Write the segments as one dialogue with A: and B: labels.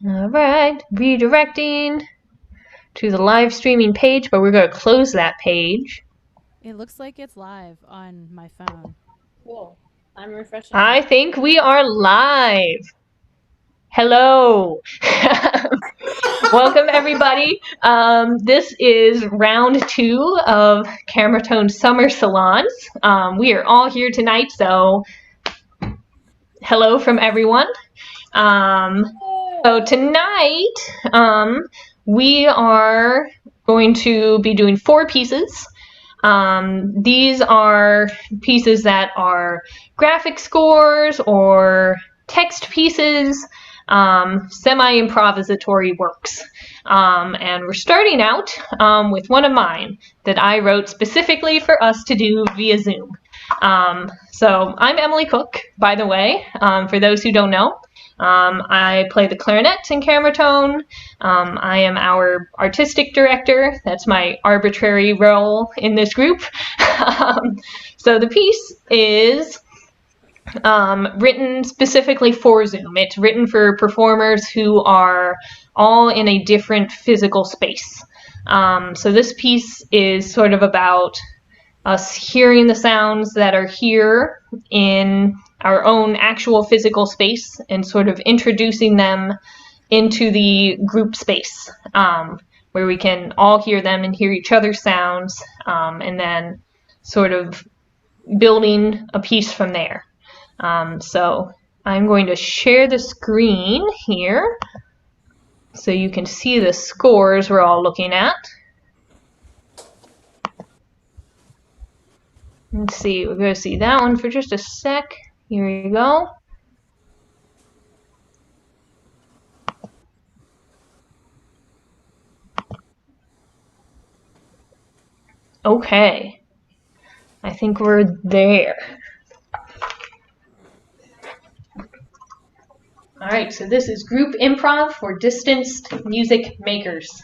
A: All right, redirecting to the live streaming page, but we're going to close that page.
B: It looks like it's live on my phone.
C: Cool. I'm refreshing.
A: I think we are live. Hello. Welcome, everybody. This is round 2 of Kamraton Summer Salons. We are all here tonight, so hello from everyone. So tonight, we are going to be doing 4 pieces. These are pieces that are graphic scores or text pieces, semi-improvisatory works. And we're starting out with one of mine that I wrote specifically for us to do via Zoom. So I'm Emily Cook, by the way, for those who don't know. I play the clarinet in Kamraton. I am our artistic director. That's my arbitrary role in this group. So the piece is written specifically for Zoom. It's written for performers who are all in a different physical space. So this piece is sort of about us hearing the sounds that are here in our own actual physical space and sort of introducing them into the group space, where we can all hear them and hear each other's sounds, and then sort of building a piece from there. So I'm going to share the screen here so you can see the scores we're all looking at. Let's see, we're going to see that one for just a sec. Here we go. Okay, I think we're there. All right, so this is group improv for distanced music makers.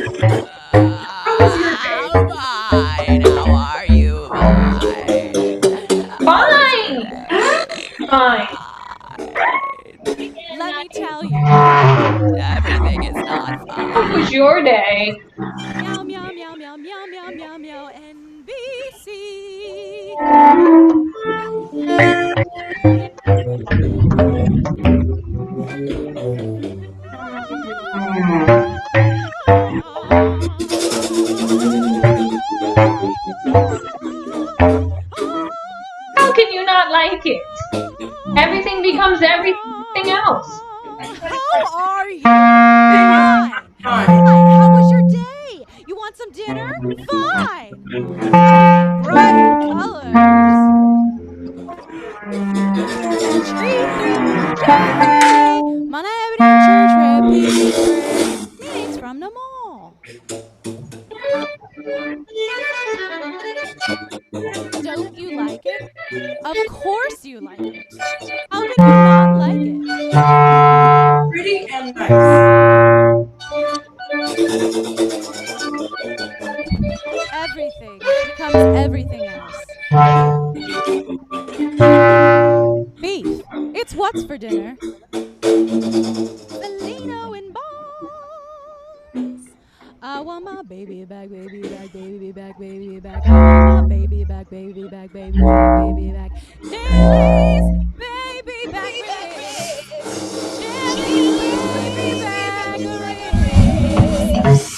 B: me tell you, everything is not
A: How
B: fine.
A: was your day?
B: Meow, meow, meow, meow, meow, meow, meow, meow, NBC.
A: How can you not like it? Everything becomes everything else.
B: How are you? Fine. Fine. How was your day? You want some dinner? Fine. Happy, bright colors. Tree through cherry. Mana every church repeat pray. Meanings from the mall. Don't you like it? Of course you like it. How can you not like it?
D: Pretty and nice.
B: Everything becomes everything else. Beef. It's what's for dinner. Felino and buns. I want my baby back, baby back, baby back, baby back. I want my baby back, baby back, baby back, baby back. Chili's baby back ribs. Chili's baby back ribs.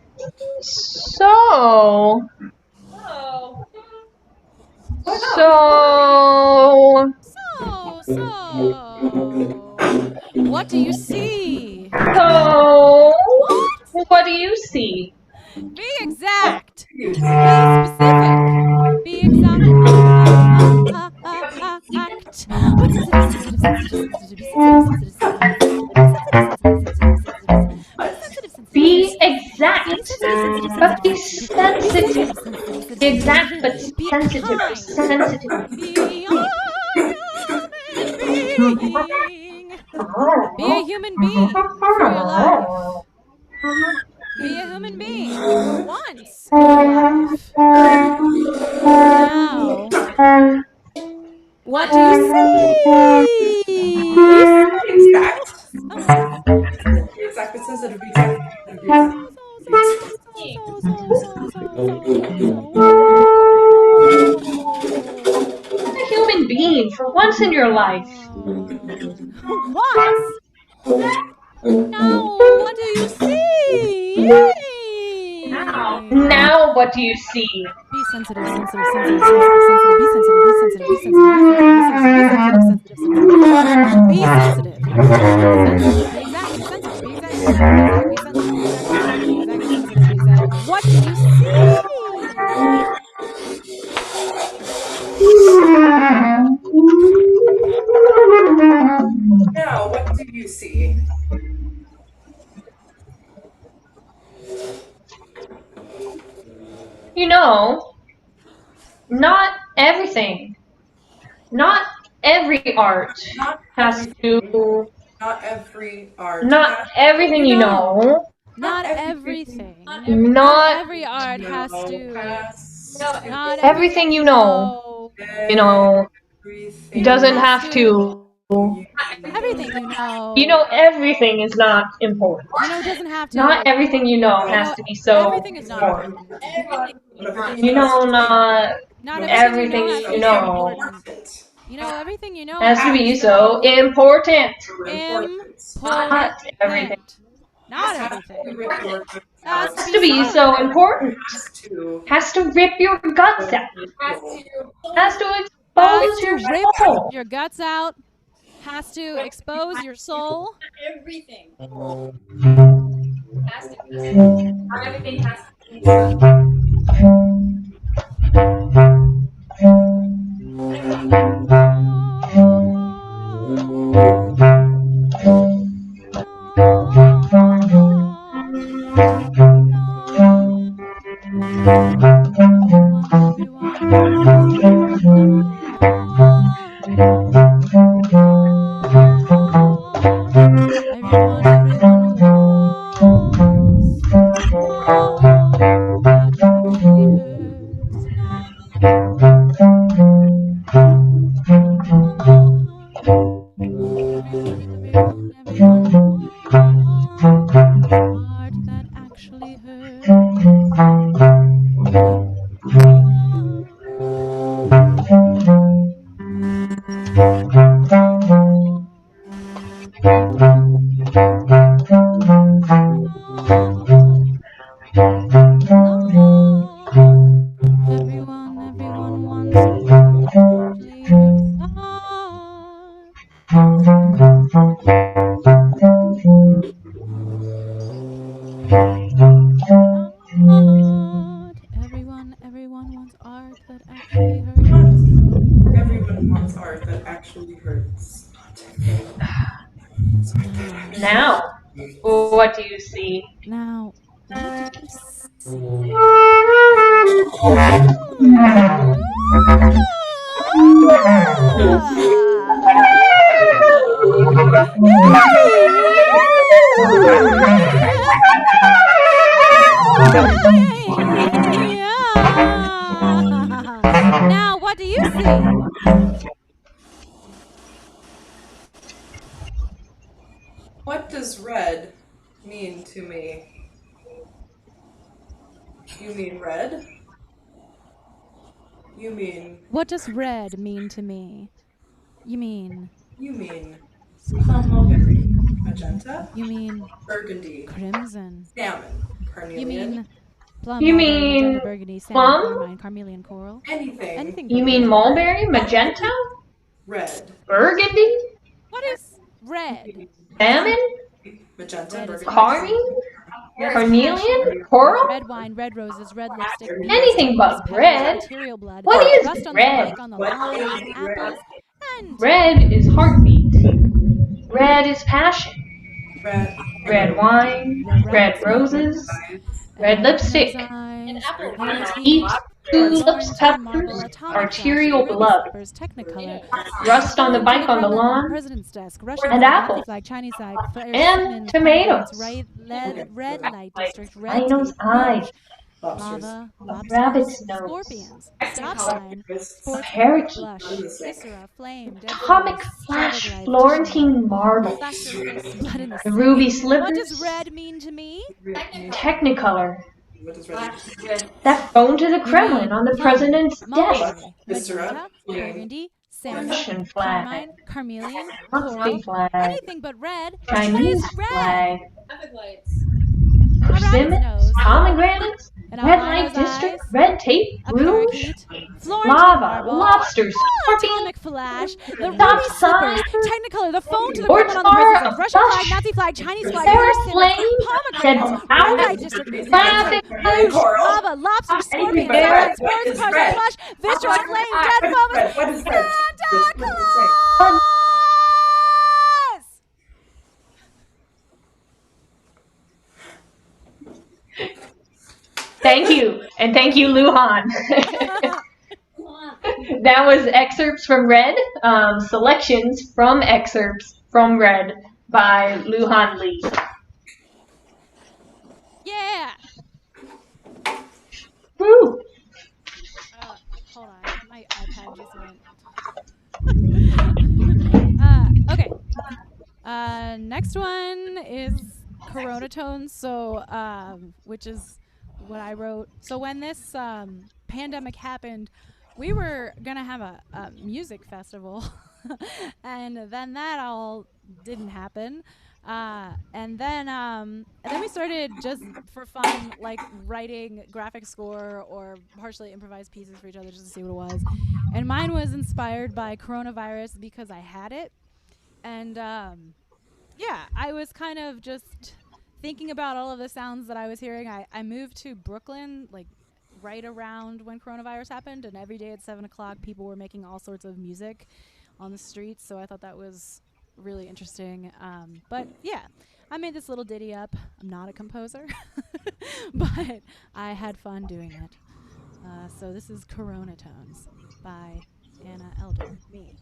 B: Barbecue sauce.
A: So,
B: What do you see?
A: what do you see?
B: Be exact. Be specific. Be exact. What's
A: Be exact, but be sensitive. Be exact, but sensitive. Be sensitive.
B: Be a human being for your life. Be a human being for once in your life. Now, what do you see?
D: Exact. Exact, but sensitive.
A: A human being for once in your life.
B: Once? Now, what do you see?
A: Now, what do you see?
B: Be sensitive, sensitive, sensitive, sensitive, sensitive. Be sensitive, be sensitive, be sensitive, be sensitive, be sensitive, sensitive. Be exact, be sensitive, be exact, be sensitive, be exact, be sensitive, be exact. What do you see?
D: Now, what do you see?
A: You know, not everything. Not every art has to.
D: Not every art.
A: Not everything you know.
B: Not everything.
A: Not
B: every art has to. Not
A: everything you know. You know, doesn't have to.
B: Everything you know.
A: You know, everything is not important.
B: You know, doesn't have to.
A: Not everything you know has to be so
B: Everything is not
A: important.
B: important.
A: You know, not everything you know
B: You know, everything you know
A: has to be so important. Not everything.
B: Not everything.
A: Has to be so important. Has to rip your guts out. Has to expose your soul.
B: Your guts out. Has to expose your soul.
C: Everything. Has to be. Not everything has to be.
B: Everyone wants art that actually hurts. Everyone wants art that actually hurts.
D: Everyone wants art that actually hurts.
A: Now, what do you see?
B: Now, what do you see? Now, what do you see?
D: What does red mean to me? You mean red? You mean
B: What does red mean to me? You mean
D: mulberry, magenta,
B: you mean
D: burgundy,
B: crimson?
D: salmon,
B: You
D: carnelian,
B: mean plum,
A: You
B: mulberry,
A: mean
B: magenta, burgundy, salmon,
A: plum?
B: carmine, carmelian, coral?
D: anything.
B: Anything
A: You
B: but
A: mean
B: red.
A: mulberry, magenta,
D: Red,
A: burgundy,
B: What is red?
A: salmon,
D: magenta,
B: Red is
D: burgundy.
A: carmine,
B: Red is
A: carnelian,
B: passion,
A: coral?
B: red wine, red roses, red lipstick, bees,
A: Anything
B: tongues,
A: but
B: petals,
A: red.
B: arterial blood,
A: What is
B: rust on the
A: red?
B: bike, on the
D: What
B: lawn,
D: is
B: on apples, and
A: Red is heartbeat. Red is passion.
D: Red,
A: Red wine,
B: red
A: red
B: rabbit's
A: roses,
B: nose,
A: red lipstick,
B: eyes,
C: apple
B: red
C: pie.
A: heat,
B: teeth,
A: tulips,
B: Florentine marble,
A: peppers,
B: atomic flash,
A: arterial
B: ruby
A: blood,
B: slippers, technicolor,
A: rust on the
B: phone to
A: bike on the
B: Kremlin, on the
A: lawn,
B: president's desk, Russian
A: and
B: flag, Nazi
A: apples,
B: flag, Chinese flag, flares,
A: and
B: Siemens,
A: tomatoes.
B: pomegranates, red light district, red
A: Rhino's
B: tape,
A: eye,
B: rouge,
D: lobsters,
B: lava,
A: a
B: lobsters,
A: rabbit's nose,
B: scorpions, stop
D: Technicolor
B: sign,
D: crisps,
B: sports car,
A: parakeet,
B: blush, viscera, flame, dead
A: atomic
B: forests,
A: flash,
B: traffic lights,
A: Florentine marble,
B: faster fists, blood in the
A: the
B: sink.
A: ruby
B: What
A: slippers,
B: does red mean to me?
A: Technicolor,
D: what does red mean?
A: that phone to the
B: You
A: Kremlin
B: mean
A: on the
B: plum,
A: president's desk,
B: mulberry,
D: Viscera,
B: magenta,
D: flame,
B: burgundy, salmon,
A: Russian flag,
B: carmine, carmelian,
A: Nazi
B: coral,
A: flag,
B: anything but red. What
A: Chinese
B: is red?
A: flag,
C: Traffic lights.
B: A rabbit's
A: persimmons,
B: nose,
A: pomegranates,
B: an
A: red
B: albino's
A: light district,
B: eyes,
A: red tape,
B: a
A: rouge,
B: parakeet, Florentine
A: lava,
B: marble,
A: lobsters, scorpion,
B: atomic flash, the
A: stop
B: ruby slippers,
A: sign,
B: technicolor, the phone to the
A: sports
B: Kremlin on the
A: car,
B: president's
A: a
B: desk, Russian
A: blush,
B: flag, Nazi flag, Chinese flag,
A: Sarah
B: persimmons,
A: Flame,
B: pomegranates,
A: said
B: red light
A: out,
B: district, red
A: traffic,
B: tape,
D: red, coral,
B: lava, lobster,
D: anything
B: scorpion,
D: but
B: salmon,
D: red. What
B: sports
D: is
B: cars,
D: red?
B: flush, viscera, flame, dead
D: What is
B: foam,
D: red? What is red?
B: Santa
D: What does it say?
B: Claus!
A: Thank you, and thank you, Luhan. That was excerpts from Red, selections from excerpts from Red by Luhan Lee.
B: Yeah.
A: Woo!
B: Hold on, my iPad just went. Okay. Next one is Corona Tones, so which is what I wrote. So when this pandemic happened, we were gonna have a music festival, and then that all didn't happen. And then we started just for fun, like writing graphic score or partially improvised pieces for each other just to see what it was. And mine was inspired by coronavirus because I had it. And yeah, I was kind of just thinking about all of the sounds that I was hearing. I moved to Brooklyn, like right around when coronavirus happened, and every day at 7 o'clock, people were making all sorts of music on the streets. So I thought that was really interesting. But yeah, I made this little ditty up. I'm not a composer, but I had fun doing it. So this is Corona Tones by Anna Elder, me.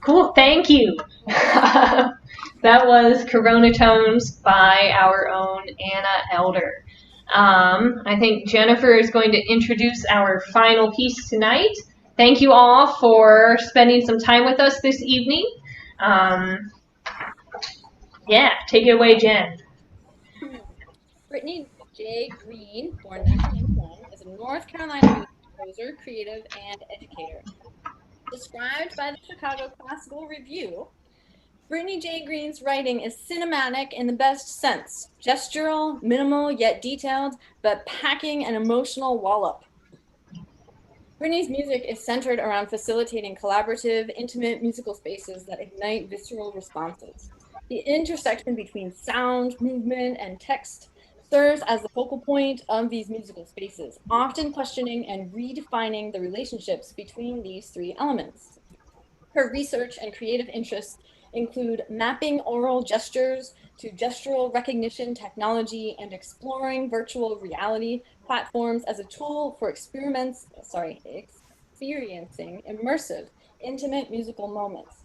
A: Cool, thank you. That was Corona Tones by our own Anna Elder. I think Jennifer is going to introduce our final piece tonight. Thank you all for spending some time with us this evening. Yeah, take it away, Jen.
C: Bittany J. Green, born 1991, is a North Carolina music composer, creative, and educator. Described by the Chicago Classical Review, Bittany J. Green's writing is cinematic in the best sense, gestural, minimal yet detailed, but packing an emotional wallop. Bittany's music is centered around facilitating collaborative, intimate musical spaces that ignite visceral responses. The intersection between sound, movement, and text serves as the focal point of these musical spaces, often questioning and redefining the relationships between these three elements. Her research and creative interests include mapping oral gestures to gestural recognition technology and exploring virtual reality platforms as a tool for experiencing immersive, intimate musical moments.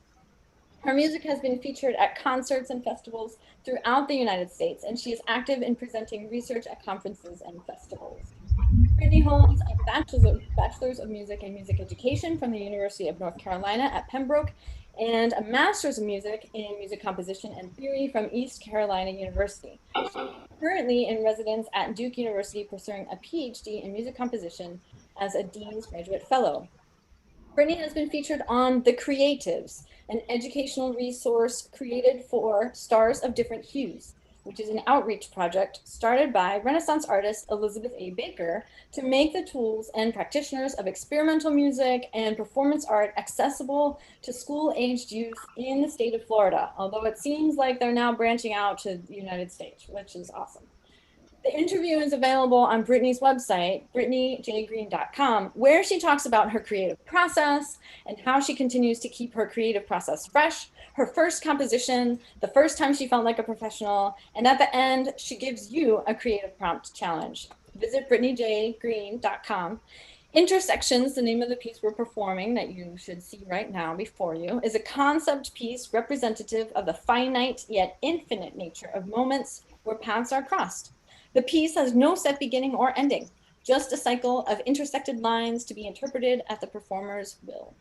C: Her music has been featured at concerts and festivals throughout the United States, and she is active in presenting research at conferences and festivals. Bittany holds a bachelor's of music and music education from the University of North Carolina at Pembroke and a master's of music in music composition and theory from East Carolina University. She is currently in residence at Duke University pursuing a PhD in music composition as a Dean's Graduate Fellow. Bittany has been featured on The Creatives, an educational resource created for stars of different hues, which is an outreach project started by Renaissance artist Elizabeth A. Baker to make the tools and practitioners of experimental music and performance art accessible to school-aged youth in the state of Florida, although it seems like they're now branching out to the United States, which is awesome. The interview is available on Bittany's website, bittanyjgreen.com, where she talks about her creative process and how she continues to keep her creative process fresh, her first composition, the first time she felt like a professional, and at the end, she gives you a creative prompt challenge. Visit bittanyjgreen.com. Intersections, the name of the piece we're performing that you should see right now before you, is a concept piece representative of the finite yet infinite nature of moments where paths are crossed. The piece has no set beginning or ending, just a cycle of intersected lines to be interpreted at the performer's will.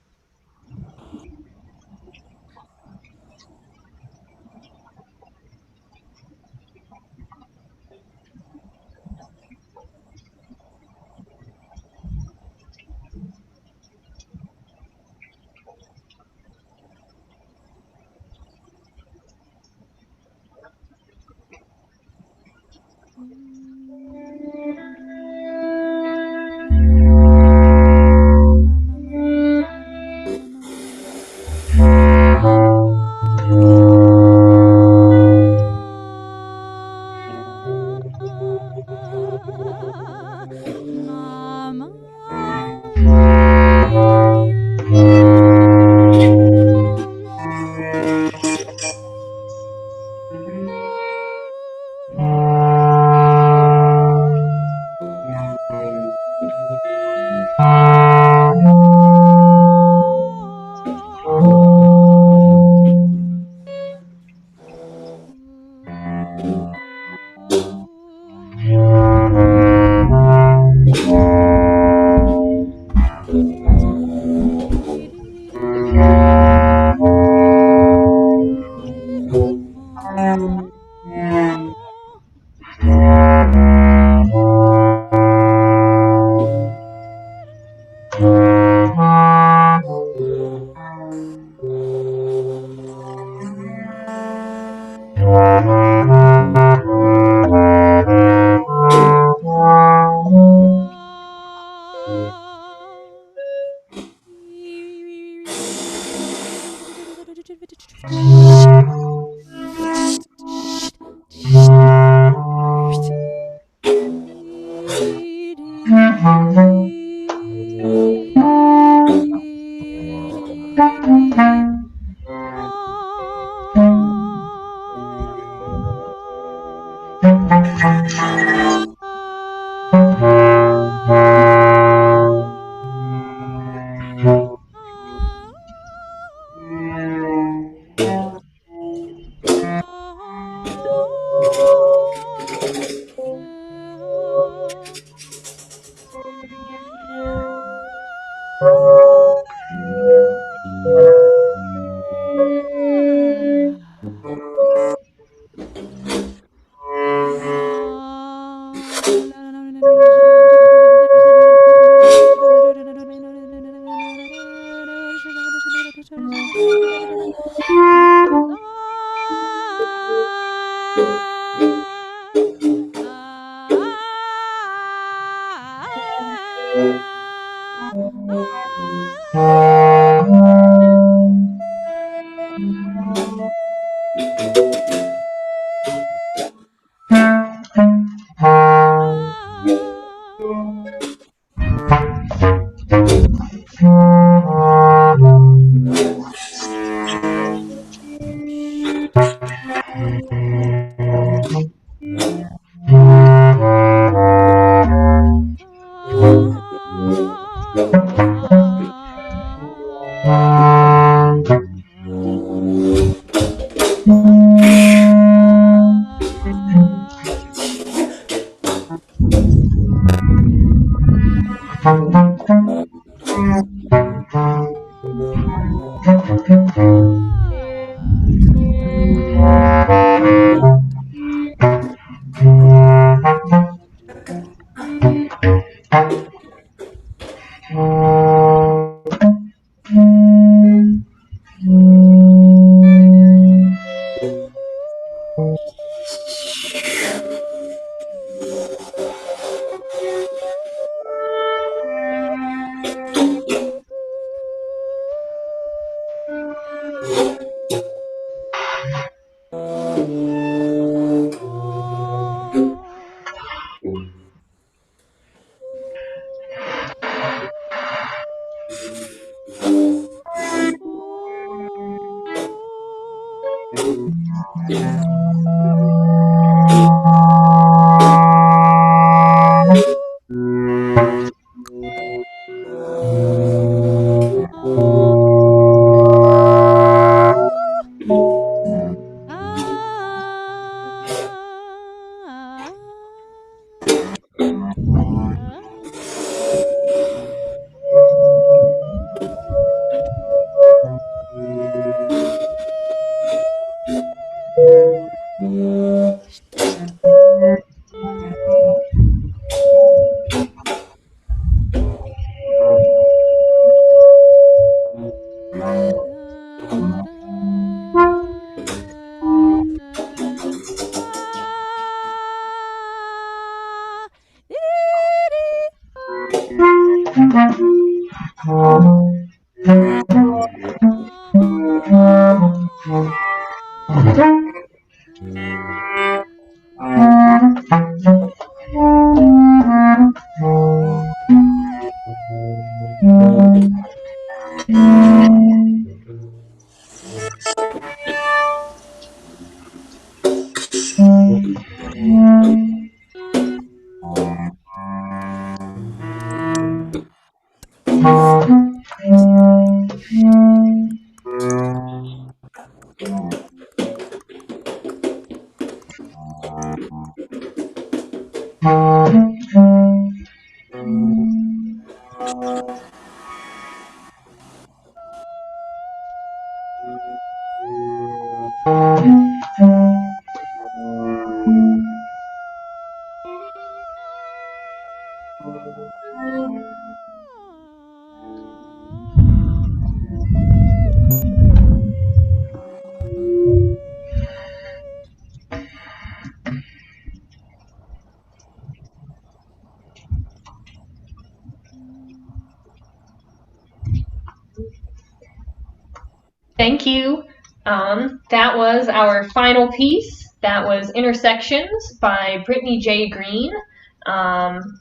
A: Thank you. That was our final piece. That was Intersections by Bittany J. Green.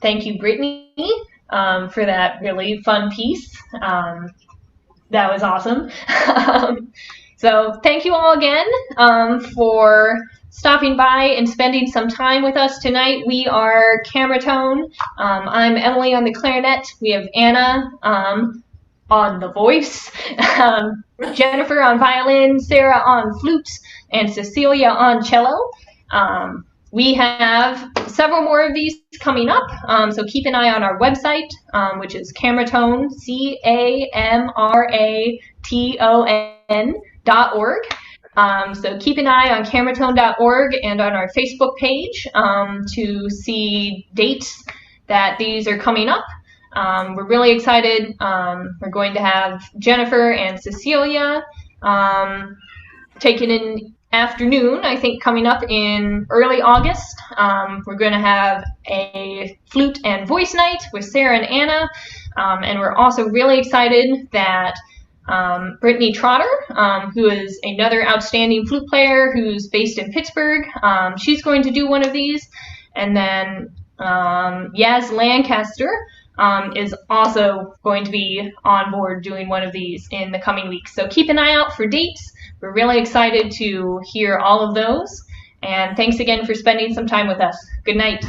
A: Thank you, Bittany, for that really fun piece. That was awesome. So thank you all again for stopping by and spending some time with us tonight. We are Kamraton. I'm Emily on the clarinet. We have Anna on the voice, Jennifer on violin, Sarah on flute, and Cecilia on cello. We have several more of these coming up, so keep an eye on our website, which is Kamraton, CAMRATON.org. So keep an eye on Kamraton.org and on our Facebook page to see dates that these are coming up. We're really excited. We're going to have Jennifer and Cecilia taking an afternoon, I think, coming up in early August. We're going to have a flute and voice night with Sarah and Anna. And we're also really excited that Bittany Trotter, who is another outstanding flute player who's based in Pittsburgh, she's going to do one of these. And then Yaz Lancaster is also going to be on board doing one of these in the coming weeks. So keep an eye out for dates. We're really excited to hear all of those. And thanks again for spending some time with us. Good night.